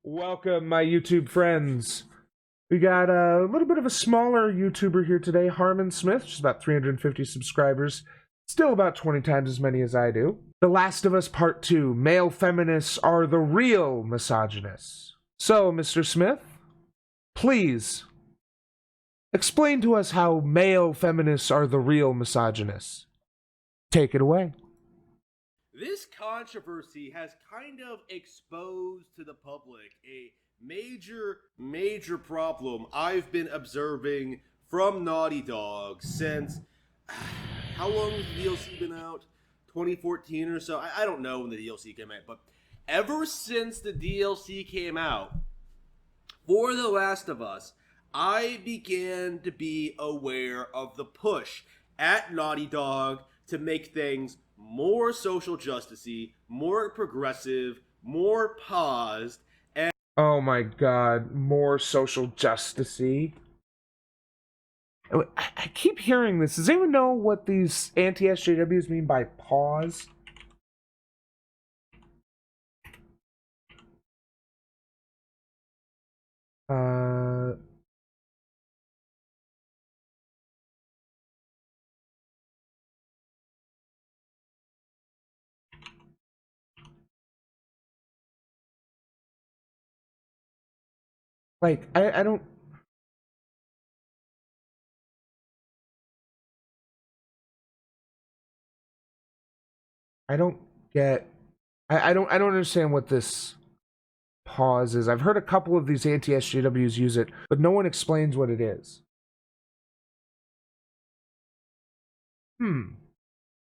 Welcome, my YouTube friends. We got a little bit of a smaller YouTuber here today, Harman Smith, just about 350 subscribers, still about 20 times as many as I do. The Last of Us Part 2, Male Feminists Are the Real Misogynists. So, Mr. Smith, please explain to us how male feminists are the real misogynists. Take it away. This controversy has kind of exposed to the public a major problem I've been observing from Naughty Dog since how long has the DLC been out? 2014 or so? I don't know when the DLC came out, but ever since the DLC came out for The Last of Us, I began to be aware of the push at Naughty Dog to make things more social justice-y, more progressive, more paused, and Oh my god, more social justice-y. I keep hearing this. Does anyone know what these anti-SJWs mean by pause? Like, I don't... I don't get... I don't understand what this pause is. I've heard a couple of these anti-SJWs use it, but no one explains what it is.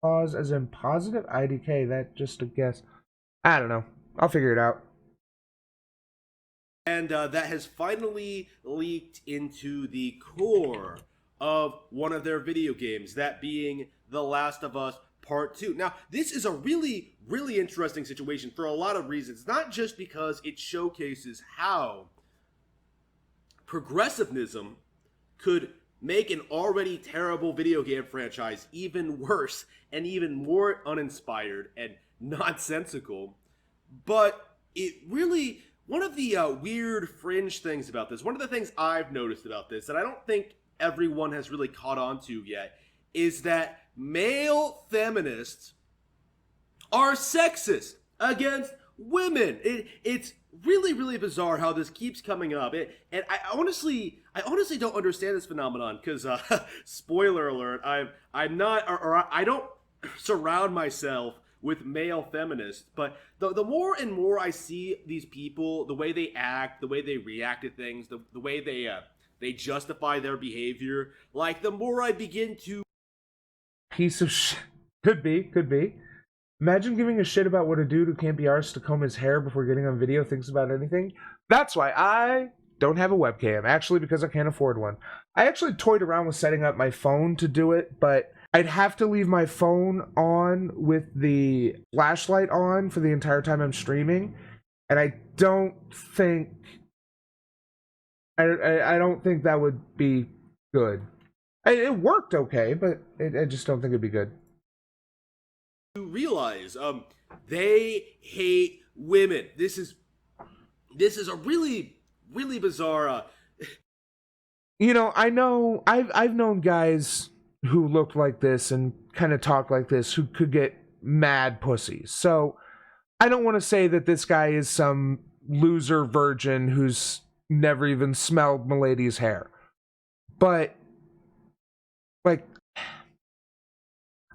Pause as in positive? IDK, that just a guess. I don't know. I'll figure it out. that has finally leaked into the core of one of their video games, that being The Last of Us Part 2. Now, this is a really interesting situation for a lot of reasons, not just because it showcases how progressivism could make an already terrible video game franchise even worse and even more uninspired and nonsensical, but it really, one of the weird fringe things about this, one of the things I've noticed about this that I don't think everyone has really caught on to yet, is that male feminists are sexist against women. It's really bizarre how this keeps coming up. And I honestly don't understand this phenomenon because, spoiler alert, I'm not, or I don't surround myself with male feminists, but the more and more I see these people, the way they act, the way they react to things, the way they justify their behavior, like the more I begin to Piece of shit. Could be. Imagine giving a shit about what a dude who can't be arsed to comb his hair before getting on video thinks about anything. That's why I don't have a webcam, actually, because I can't afford one. I actually toyed around with setting up my phone to do it, but I'd have to leave my phone on with the flashlight on for the entire time I'm streaming, and I don't think I don't think that would be good. It worked okay, but I just don't think it'd be good. realize they hate women. This is a really bizarre You know, I've known guys who looked like this and kind of talk like this who could get mad pussies. So I don't want to say that this guy is some loser virgin who's never even smelled Milady's hair. But like,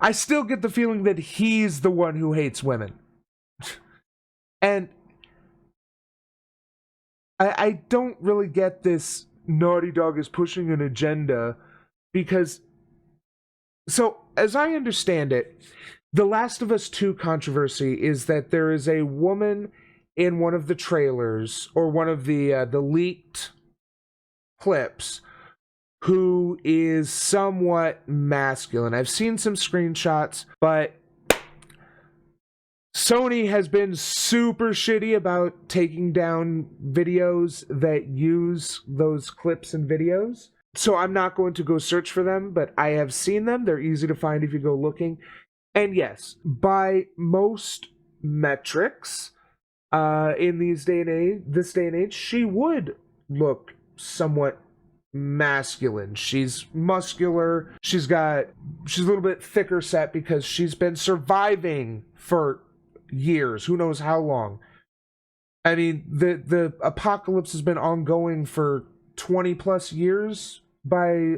I still get the feeling that he's the one who hates women. And I don't really get this Naughty Dog is pushing an agenda because, so as I understand it, the Last of Us 2 controversy is that there is a woman in one of the trailers or one of the leaked clips who is somewhat masculine. I've seen some screenshots, but Sony has been super shitty about taking down videos that use those clips and videos. So I'm not going to go search for them, but I have seen them. They're easy to find if you go looking. And yes, by most metrics, in this day and age, she would look somewhat masculine. She's muscular. She's a little bit thicker set because she's been surviving for years. Who knows how long? I mean, the apocalypse has been ongoing for 20 plus years by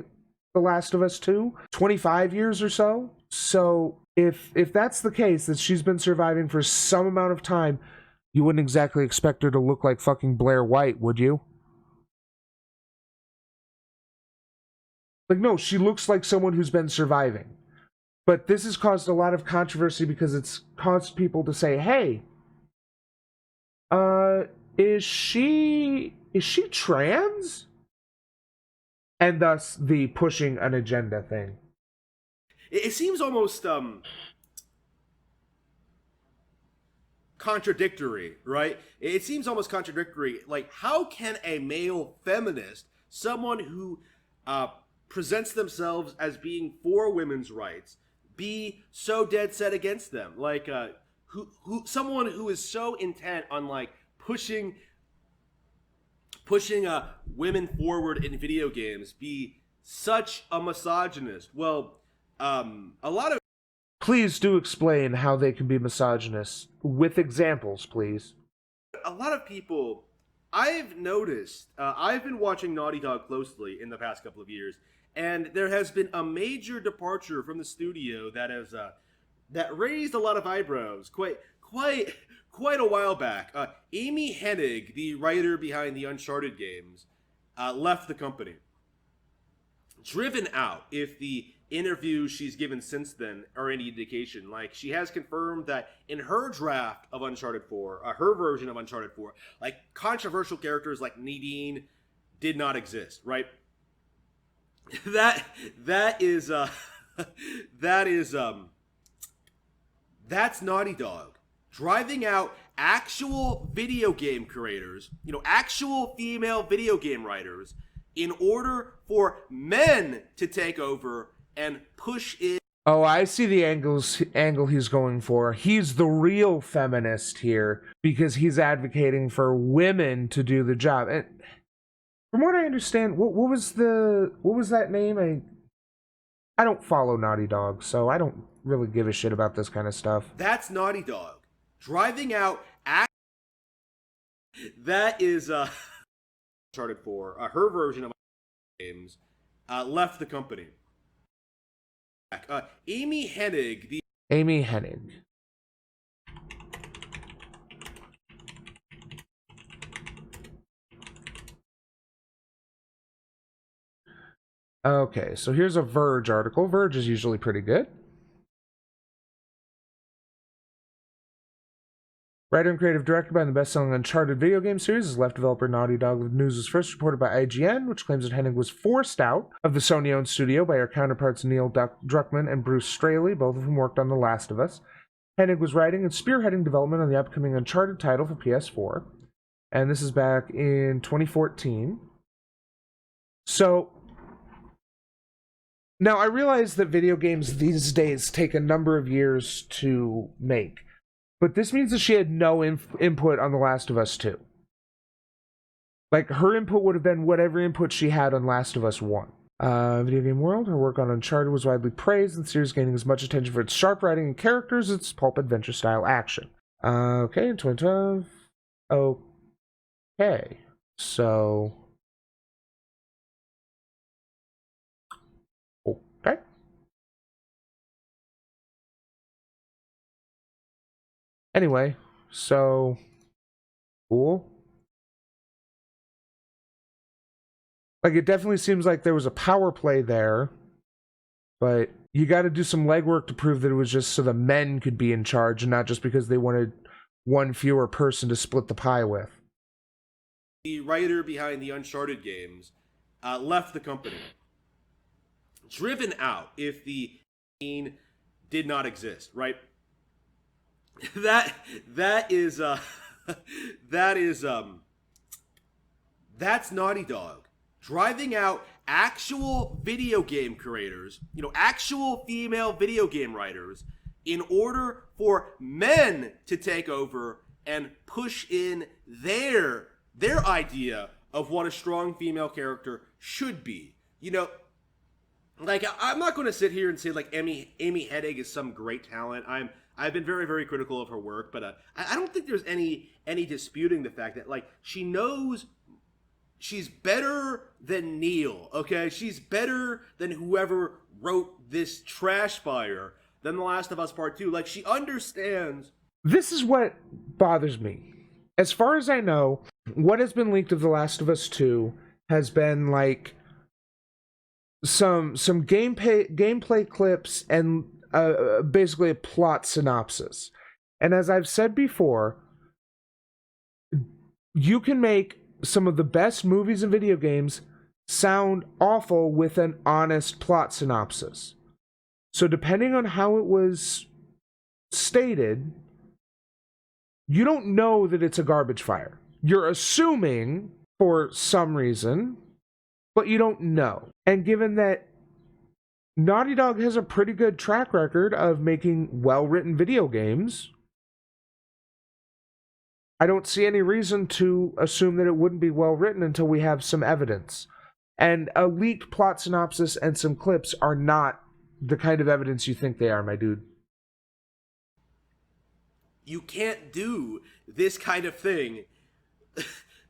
The Last of Us 2, 25 years or so. So if that's the case, that she's been surviving for some amount of time, you wouldn't exactly expect her to look like fucking Blair White, would you? Like, no, she looks like someone who's been surviving. But this has caused a lot of controversy because it's caused people to say, hey, is she trans? And thus the pushing an agenda thing. It seems almost contradictory, right? It seems almost contradictory. Like, how can a male feminist, someone who presents themselves as being for women's rights, be so dead set against them? Like, someone who is so intent on like pushing women forward in video games be such a misogynist? Well, a lot of... Please do explain how they can be misogynists with examples, please. A lot of people, I've noticed, I've been watching Naughty Dog closely in the past couple of years, and there has been a major departure from the studio that has that raised a lot of eyebrows quite a while back. Amy Hennig, the writer behind the Uncharted games, left the company. Driven out, if the interviews she's given since then are any indication. Like, she has confirmed that in her draft of Uncharted 4, her version of Uncharted 4, like, controversial characters like Nadine did not exist, right? That's Naughty Dog driving out actual video game creators, actual female video game writers, in order for men to take over and push it. Oh, I see the angle he's going for. He's the real feminist here because he's advocating for women to do the job. And from what I understand, what was that name? I don't follow Naughty Dog, so I don't really give a shit about this kind of stuff. That's Naughty Dog driving out that is Uncharted 4, her version of games, left the company. Amy Hennig, Amy Hennig. Okay, so here's a Verge article. Verge is usually pretty good. Writer and creative director behind the best-selling Uncharted video game series is left developer Naughty Dog. The news was first reported by IGN, which claims that Hennig was forced out of the Sony-owned studio by her counterparts Neil Druckmann and Bruce Straley, both of whom worked on The Last of Us. Hennig was writing and spearheading development on the upcoming Uncharted title for PS4, and this is back in 2014. So, now I realize that video games these days take a number of years to make. But this means that she had no input on The Last of Us 2. Like, her input would have been whatever input she had on Last of Us 1. Video game world, her work on Uncharted was widely praised, and the series gaining as much attention for its sharp writing and characters as its pulp adventure-style action. Okay, in 2012... Okay. So... Okay. Anyway, so cool. Like, it definitely seems like there was a power play there, but you got to do some legwork to prove that it was just so the men could be in charge and not just because they wanted one fewer person to split the pie with. The writer behind the Uncharted games left the company. Driven out, if the scene did not exist, right? That's Naughty Dog driving out actual video game creators, actual female video game writers, in order for men to take over and push in their idea of what a strong female character should be. You know, like I'm not going to sit here and say like Amy Hennig is some great talent. I've been very, very critical of her work, but I don't think there's any disputing the fact that like she knows she's better than Neil. Okay, she's better than whoever wrote this trash fire than The Last of Us Part 2. Like she understands. This is what bothers me. As far as I know, what has been leaked of The Last of Us 2 has been like some gameplay clips and basically a plot synopsis. And as I've said before, you can make some of the best movies and video games sound awful with an honest plot synopsis. So depending on how it was stated, you don't know that it's a garbage fire. You're assuming for some reason, but you don't know. And given that Naughty Dog has a pretty good track record of making well-written video games, I don't see any reason to assume that it wouldn't be well-written until we have some evidence. And a leaked plot synopsis and some clips are not the kind of evidence you think they are, my dude. You can't do this kind of thing.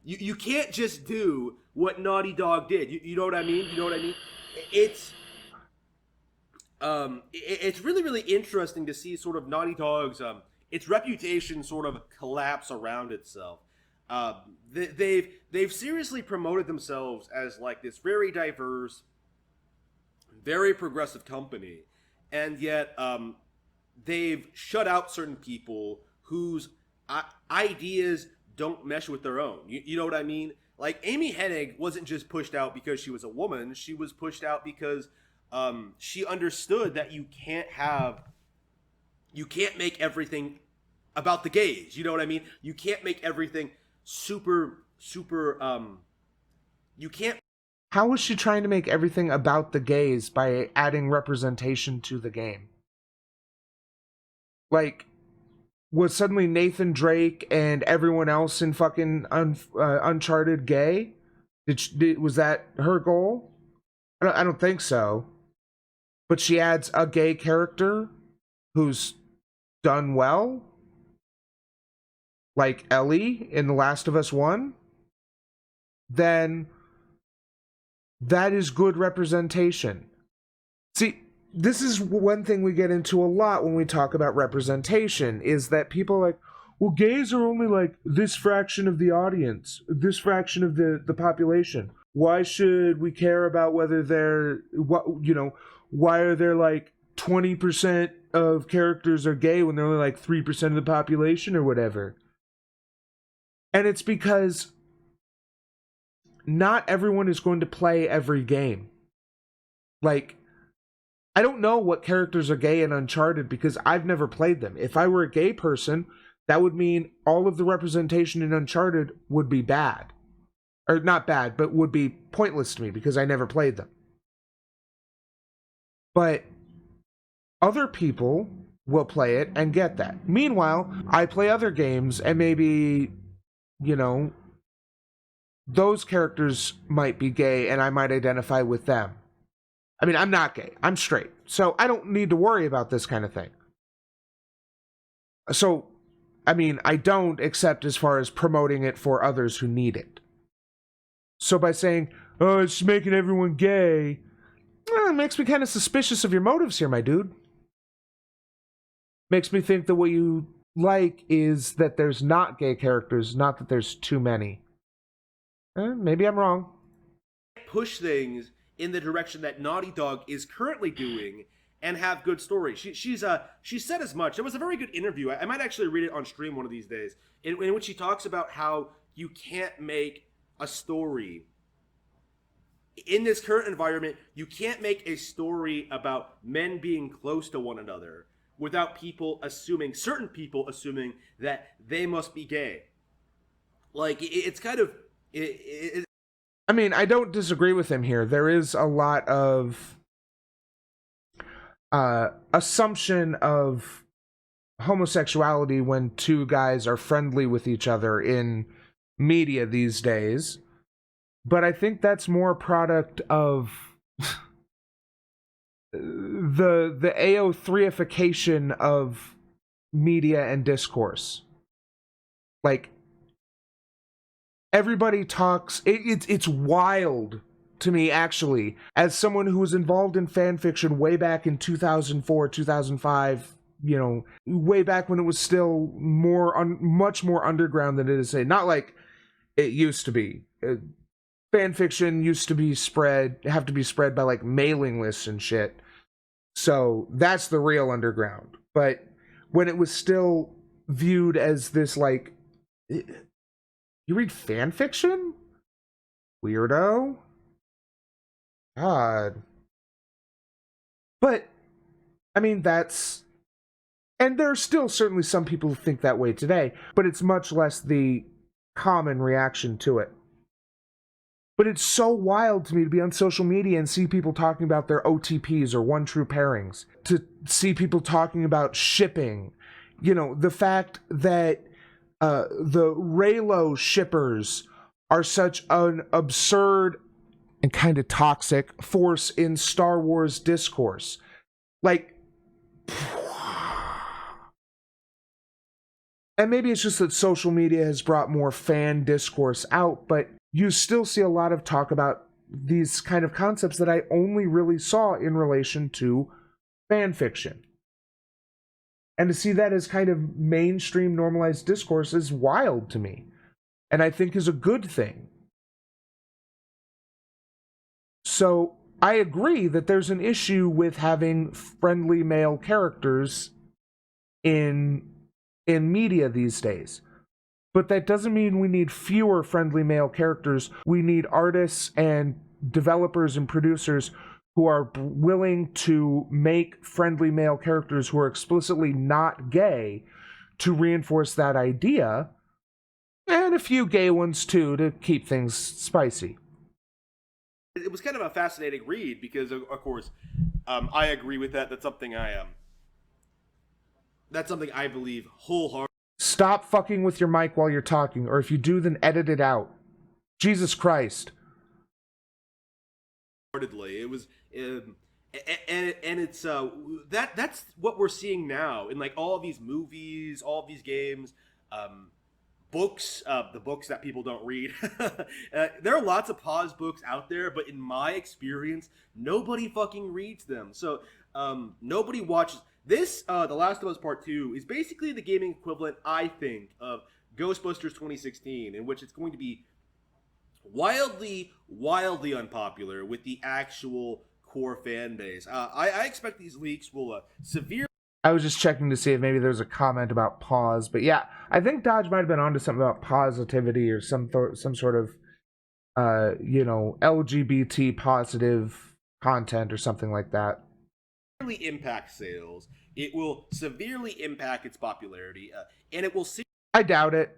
You can't just do what Naughty Dog did. You know what I mean? You know what I mean? It's really, really interesting to see sort of Naughty Dog's its reputation sort of collapse around itself. They've seriously promoted themselves as like this very diverse, very progressive company, and yet they've shut out certain people whose ideas don't mesh with their own. You know what I mean? Like Amy Hennig wasn't just pushed out because she was a woman. She was pushed out because she understood that you can't make everything about the gays. You know what I mean? You can't make everything super, you can't. How was she trying to make everything about the gays by adding representation to the game? Like, was suddenly Nathan Drake and everyone else in fucking Uncharted gay? Was that her goal? I don't think so. But she adds a gay character who's done well, like Ellie in The Last of Us 1, then that is good representation. See, this is one thing we get into a lot when we talk about representation, is that people are like, well, gays are only like this fraction of the audience, this fraction of the population. Why should we care about whether they're, why are there like 20% of characters are gay when they're only like 3% of the population or whatever? And it's because not everyone is going to play every game. Like, I don't know what characters are gay in Uncharted because I've never played them. If I were a gay person, that would mean all of the representation in Uncharted would be bad. Or not bad, but would be pointless to me because I never played them. But other people will play it and get that. Meanwhile, I play other games and maybe, those characters might be gay and I might identify with them. I mean, I'm not gay. I'm straight. So I don't need to worry about this kind of thing. So, I mean, I don't, except as far as promoting it for others who need it. So by saying, oh, it's making everyone gay, it makes me kind of suspicious of your motives here, my dude. Makes me think that what you like is that there's not gay characters, not that there's too many. Maybe I'm wrong. Push things in the direction that Naughty Dog is currently doing and have good stories. She said as much. There was a very good interview. I might actually read it on stream one of these days, in which she talks about how you can't make a story in this current environment. You can't make a story about men being close to one another without certain people assuming that they must be gay. Like, it's kind of... I mean, I don't disagree with him here. There is a lot of assumption of homosexuality when two guys are friendly with each other in media these days. But I think that's more a product of the AO3ification of media and discourse. Like, everybody talks, it's wild to me, actually, as someone who was involved in fan fiction way back in 2004, 2005, you know, way back when it was still much more underground than it is today. Not like it used to be. Fan fiction used to be have to be spread by like mailing lists and shit. So that's the real underground. But when it was still viewed as this, like, you read fan fiction? Weirdo. God. But, I mean, and there are still certainly some people who think that way today, but it's much less the common reaction to it. But it's so wild to me to be on social media and see people talking about their OTPs or one true pairings, to see people talking about shipping. You know, the fact that the Raylo shippers are such an absurd and kind of toxic force in Star Wars discourse. Like, and maybe it's just that social media has brought more fan discourse out, but you still see a lot of talk about these kind of concepts that I only really saw in relation to fan fiction. And to see that as kind of mainstream normalized discourse is wild to me, and I think is a good thing. So I agree that there's an issue with having friendly male characters in media these days. But that doesn't mean we need fewer friendly male characters. We need artists and developers and producers who are willing to make friendly male characters who are explicitly not gay to reinforce that idea, and a few gay ones too to keep things spicy. It was kind of a fascinating read because, of course, I agree with that. That's something I believe wholeheartedly. Stop fucking with your mic while you're talking, or if you do, then edit it out. Jesus Christ. It was, and it's that's what we're seeing now in like all of these movies, all of these games, books, the books that people don't read. There are lots of pause books out there, but in my experience, nobody fucking reads them. So nobody watches. This, The Last of Us Part 2, is basically the gaming equivalent, I think, of Ghostbusters 2016, in which it's going to be wildly unpopular with the actual core fan base. I expect these leaks will severely... I was just checking to see if maybe there's a comment about pause, but yeah, I think Dodge might have been onto something about positivity or some sort of, LGBT positive content or something like that. Impact sales. It will severely impact its popularity, and it will see... I doubt it.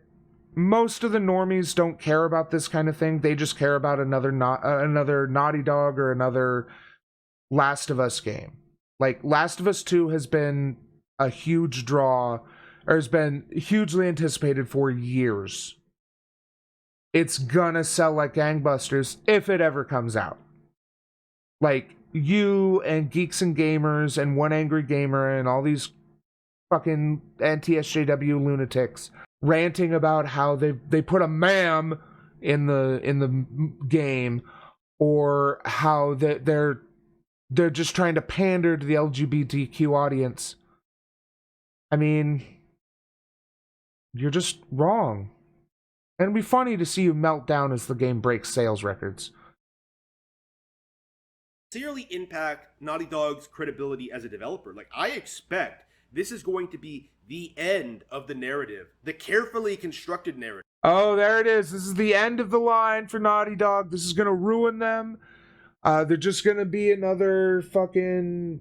Most of the normies don't care about this kind of thing. They just care about another Naughty Dog or another Last of Us game. Like, Last of Us 2 has been a huge draw, or has been hugely anticipated for years. It's gonna sell like gangbusters if it ever comes out. Like, you and Geeks and Gamers and One Angry Gamer and all these fucking anti-SJW lunatics ranting about how they put a ma'am in the game, or how they're just trying to pander to the LGBTQ audience. I mean, you're just wrong. And it'd be funny to see you melt down as the game breaks sales records. Severely impact Naughty Dog's credibility as a developer. Like, I expect this is going to be the end of the narrative, the carefully constructed narrative. Oh, there it is. This is the end of the line for Naughty Dog. This is going to ruin them. They're just going to be another fucking...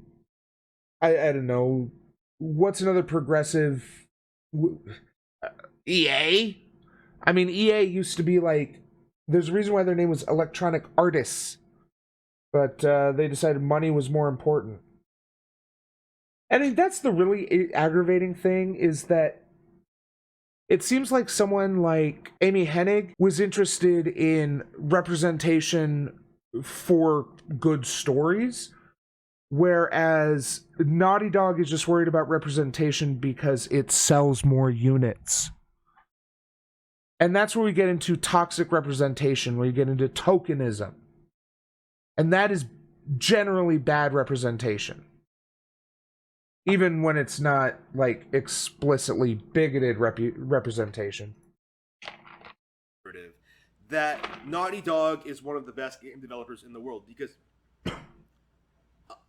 I don't know. What's another progressive... EA? I mean, EA used to be like... There's a reason why their name was Electronic Artists. But they decided money was more important. And I think that's the really aggravating thing, is that it seems like someone like Amy Hennig was interested in representation for good stories, whereas Naughty Dog is just worried about representation because it sells more units. And that's where we get into toxic representation, where you get into tokenism. And that is generally bad representation. Even when it's not, like, explicitly bigoted representation. That Naughty Dog is one of the best game developers in the world, because...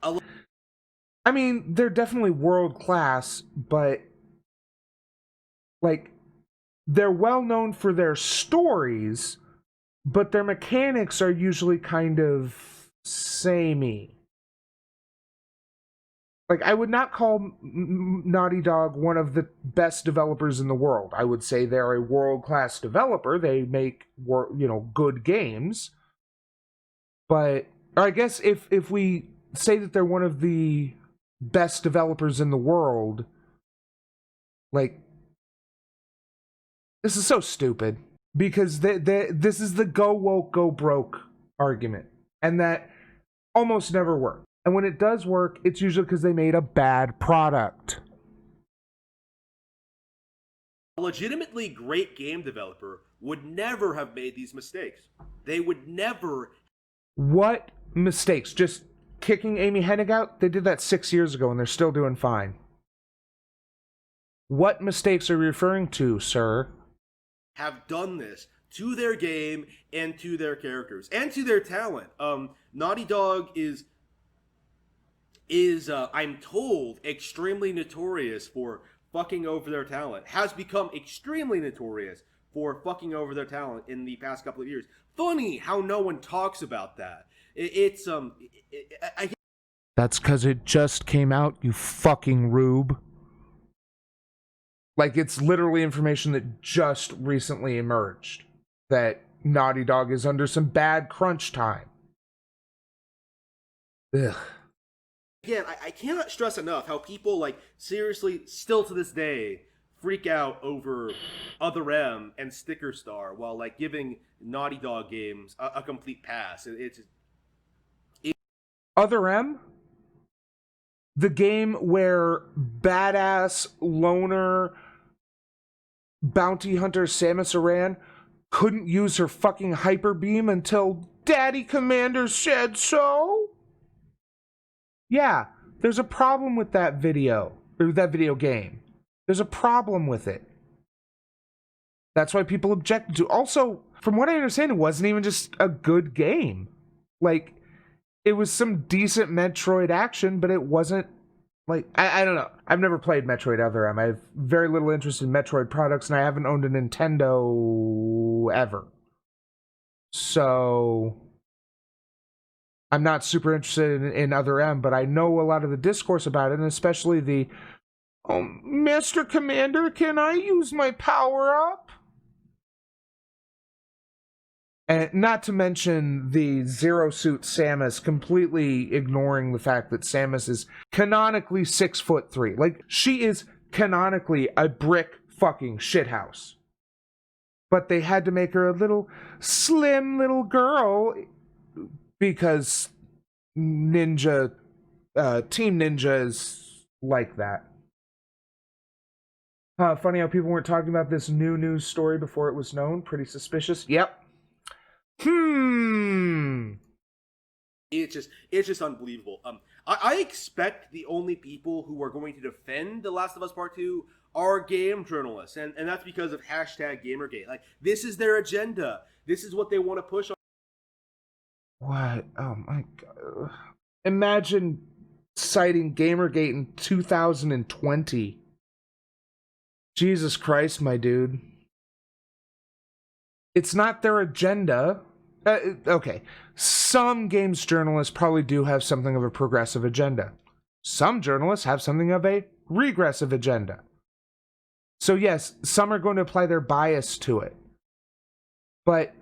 I mean, they're definitely world-class, but, like, they're well known for their stories, but their mechanics are usually kind of samey. Like, I would not call Naughty Dog one of the best developers in the world. I would say they're a world-class developer. They make, good games. But I guess if we say that they're one of the best developers in the world, like, this is so stupid. Because this is the go woke, go broke argument. And that almost never works. And when it does work, it's usually because they made a bad product. A legitimately great game developer would never have made these mistakes. They would never... What mistakes? Just kicking Amy Hennig out? They did that 6 years ago and they're still doing fine. What mistakes are you referring to, sir? Have done this to their game and to their characters and to their talent. Naughty Dog is I'm told, extremely notorious for fucking over their talent. Has become extremely notorious for fucking over their talent in the past couple of years. Funny how no one talks about that. That's because it just came out, you fucking rube. Like, it's literally information that just recently emerged. That Naughty Dog is under some bad crunch time. Ugh. Again, I cannot stress enough how people, like, seriously, still to this day, freak out over Other M and Sticker Star while, like, giving Naughty Dog games a complete pass. Other M? The game where badass loner bounty hunter Samus Aran couldn't use her fucking hyper beam until Daddy Commander said so? Yeah, there's a problem with that video, or that video game. There's a problem with it. That's why people objected to. Also, from what I understand, it wasn't even just a good game. Like, it was some decent Metroid action, but it wasn't, like, I don't know. I've never played Metroid Other M. I have very little interest in Metroid products, and I haven't owned a Nintendo ever. So I'm not super interested in Other M, but I know a lot of the discourse about it, and especially the, "Oh, Master Commander, can I use my power-up?" And not to mention the Zero Suit Samus completely ignoring the fact that Samus is canonically 6'3". Like, she is canonically a brick fucking shithouse. But they had to make her a little slim little girl because Team Ninja is like that. Funny how people weren't talking about this new news story before it was known. Pretty suspicious. Yep. It's just unbelievable. I expect the only people who are going to defend The Last of Us Part 2 are game journalists, and that's because of #Gamergate. Like, this is their agenda. This is what they want to push on. What? Oh my god. Imagine citing Gamergate in 2020. Jesus Christ, my dude. It's not their agenda. Okay, some games journalists probably do have something of a progressive agenda. Some journalists have something of a regressive agenda. So yes, some are going to apply their bias to it. But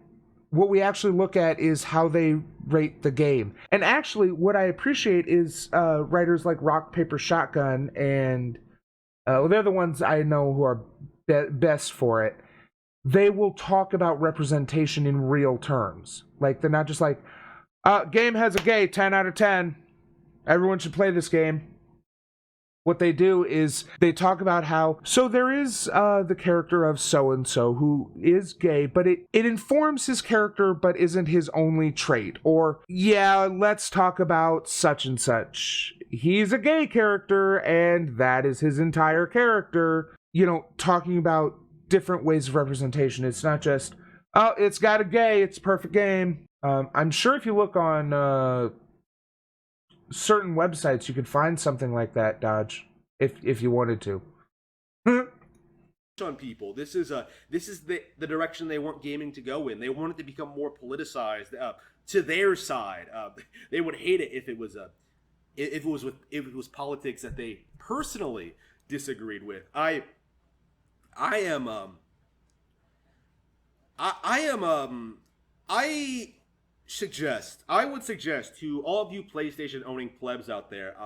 what we actually look at is how they rate the game. And actually, what I appreciate is writers like Rock Paper Shotgun, and they're the ones I know who are best for it. They will talk about representation in real terms. Like, they're not just like, game has a gay, 10 out of 10. Everyone should play this game. What they do is they talk about how, so there is the character of so-and-so who is gay, but it informs his character but isn't his only trait. Or, yeah, let's talk about such and such. He's a gay character and that is his entire character. You know, talking about different ways of representation. It's not just, oh, it's got a gay, it's a perfect game. I'm sure if you look on certain websites, you could find something like that, Dodge, if you wanted to. On people, this is the direction they want gaming to go in. They want it to become more politicized to their side. They would hate it if it was politics that they personally disagreed with. I would suggest to all of you PlayStation owning plebs out there,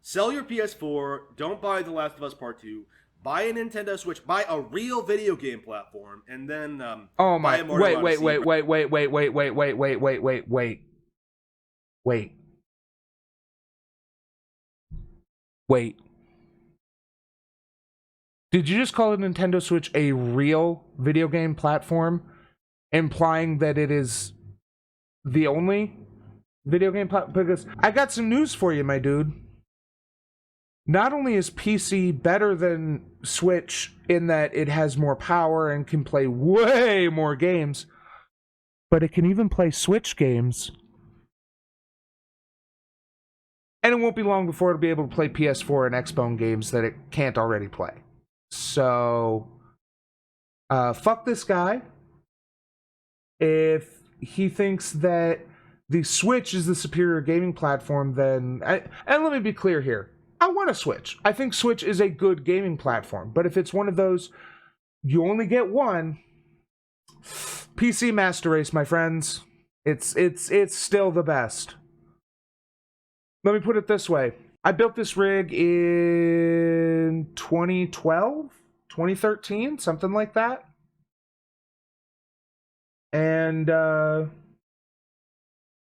sell your PS4, don't buy The Last of Us Part 2, buy a Nintendo Switch, buy a real video game platform, and then oh my, buy a Mario Odyssey. Wait. Did you just call a Nintendo Switch a real video game platform, implying that it is the only video game platform? Because I got some news for you, my dude. Not only is PC better than Switch in that it has more power and can play way more games, but it can even play Switch games. And it won't be long before it'll be able to play PS4 and Xbox games that it can't already play. So, fuck this guy. If he thinks that the Switch is the superior gaming platform, then... and let me be clear here. I want a Switch. I think Switch is a good gaming platform. But if it's one of those, you only get one, PC Master Race, my friends. It's still the best. Let me put it this way. I built this rig in 2012, 2013, something like that. And,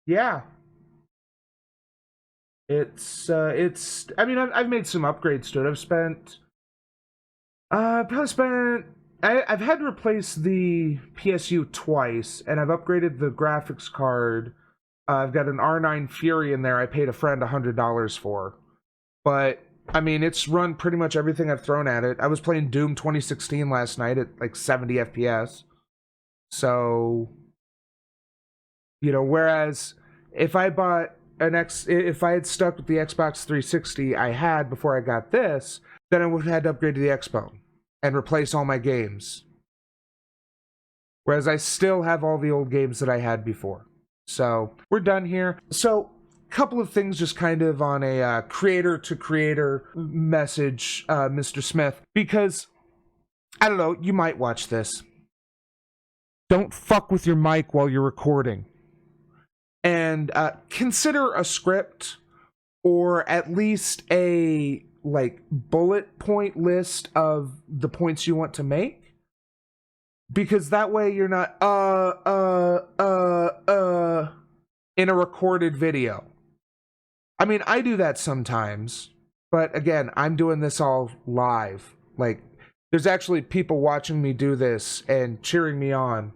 yeah. I mean, I've made some upgrades to it. I've had to replace the PSU twice, and I've upgraded the graphics card. I've got an R9 Fury in there I paid a friend $100 for. But, I mean, it's run pretty much everything I've thrown at it. I was playing Doom 2016 last night at like 70 FPS. So, you know, whereas if I bought if I had stuck with the Xbox 360 I had before I got this, then I would have had to upgrade to the Xbox and replace all my games. Whereas I still have all the old games that I had before. So, we're done here. So, couple of things just kind of on a creator-to-creator message, Mr. Smith. Because, I don't know, you might watch this. Don't fuck with your mic while you're recording. And consider a script or at least a bullet point list of the points you want to make. Because that way you're not in a recorded video. I mean, I do that sometimes, but again, I'm doing this all live. Like, there's actually people watching me do this and cheering me on.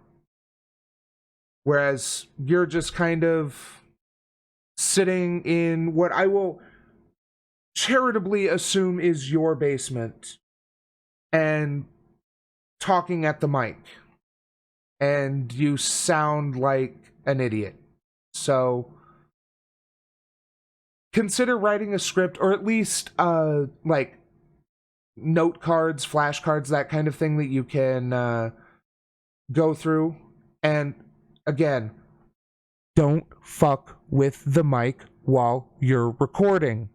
Whereas you're just kind of sitting in what I will charitably assume is your basement and talking at the mic. And you sound like an idiot. So consider writing a script, or at least note cards, flashcards, that kind of thing that you can go through. And again, don't fuck with the mic while you're recording.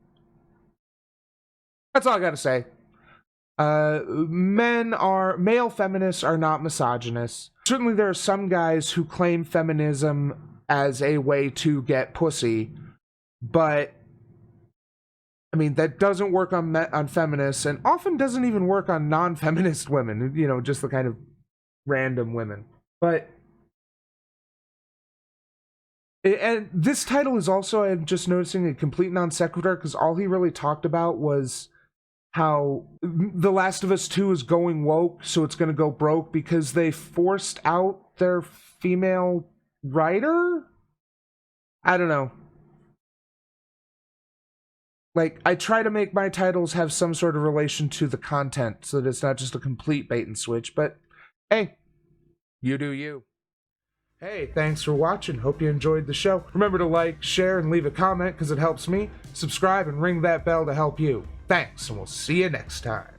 That's all I gotta say. male feminists are not misogynists. Certainly there are some guys who claim feminism as a way to get pussy, but I mean, that doesn't work on feminists, and often doesn't even work on non-feminist women, you know, just the kind of random women. But and this title is also, I'm just noticing, a complete non sequitur, because all he really talked about was how The Last of Us 2 is going woke, so it's going to go broke because they forced out their female writer? I don't know. Like, I try to make my titles have some sort of relation to the content so that it's not just a complete bait and switch, but hey, you do you. Hey, thanks for watching. Hope you enjoyed the show. Remember to like, share, and leave a comment because it helps me. Subscribe and ring that bell to help you. Thanks, and we'll see you next time.